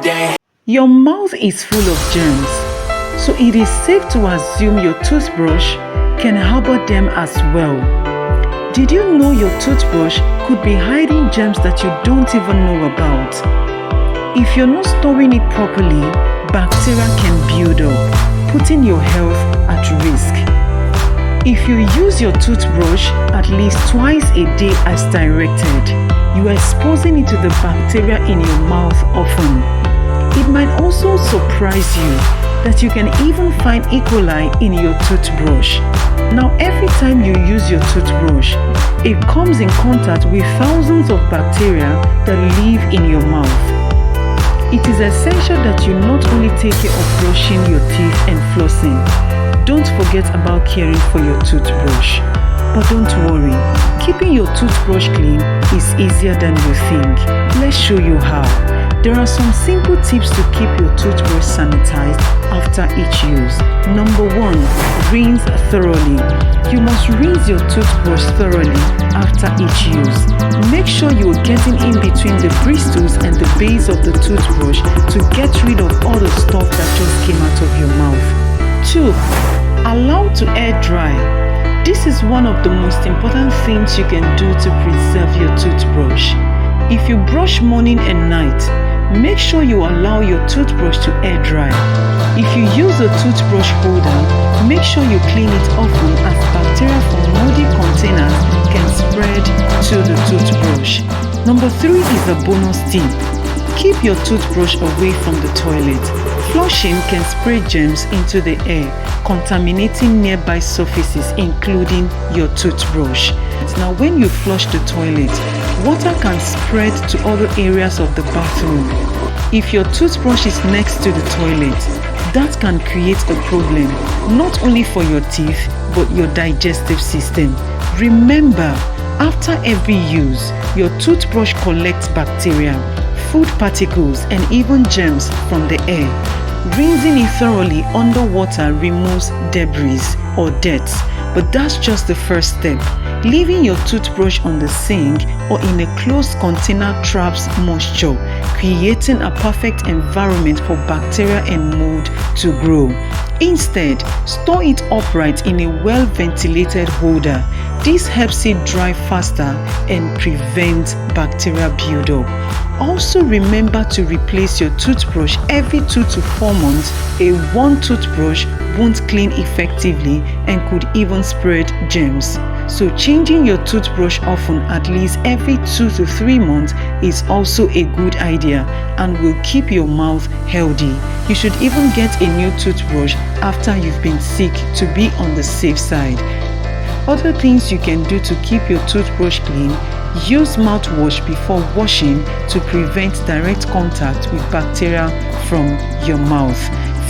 day. Your mouth is full of germs, so it is safe to assume your toothbrush can harbor them as well. Did you know your toothbrush could be hiding germs that you don't even know about? If you're not storing it properly, bacteria can build up, putting your health at risk. If you use your toothbrush at least twice a day as directed, you are exposing it to the bacteria in your mouth often. It might also surprise you that you can even find E. coli in your toothbrush. Now, every time you use your toothbrush, it comes in contact with thousands of bacteria that live in your mouth. It is essential that you not only take care of brushing your teeth and flossing. Don't forget about caring for your toothbrush. But don't worry, keeping your toothbrush clean is easier than you think. Let's show you how. There are some simple tips to keep your toothbrush sanitized after each use. Number 1, rinse thoroughly. You must rinse your toothbrush thoroughly after each use. Make sure you are getting in between the bristles and the base of the toothbrush to get rid of all the stuff that just came out of your mouth. 2, allow to air dry. This is one of the most important things you can do to preserve your toothbrush. If you brush morning and night, make sure you allow your toothbrush to air dry. If you use a toothbrush holder, make sure you clean it often as bacteria from moldy containers can spread to the toothbrush. Number 3 is a bonus tip. Keep your toothbrush away from the toilet. Flushing can spray germs into the air, contaminating nearby surfaces including your toothbrush. Now, when you flush the toilet, water can spread to other areas of the bathroom. If your toothbrush is next to the toilet, that can create a problem, not only for your teeth, but your digestive system. Remember, after every use, your toothbrush collects bacteria, food particles, and even germs from the air. Rinsing it thoroughly under water removes debris or dirt, but that's just the first step. Leaving your toothbrush on the sink or in a closed container traps moisture, creating a perfect environment for bacteria and mold to grow. Instead, store it upright in a well-ventilated holder. This helps it dry faster and prevent bacterial buildup. Also, remember to replace your toothbrush every 2 to 4 months. A worn toothbrush won't clean effectively and could even spread germs. So changing your toothbrush often, at least every 2 to 3 months, is also a good idea and will keep your mouth healthy. You should even get a new toothbrush after you've been sick to be on the safe side. Other things you can do to keep your toothbrush clean: use mouthwash before washing to prevent direct contact with bacteria from your mouth.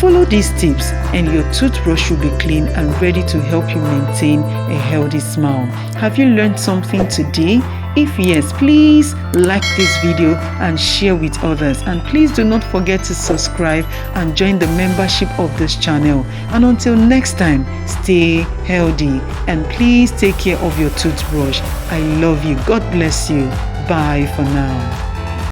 Follow these tips and your toothbrush will be clean and ready to help you maintain a healthy smile. Have you learned something today? If yes, please like this video and share with others. And please do not forget to subscribe and join the membership of this channel. And until next time, stay healthy and please take care of your toothbrush. I love you. God bless you. Bye for now.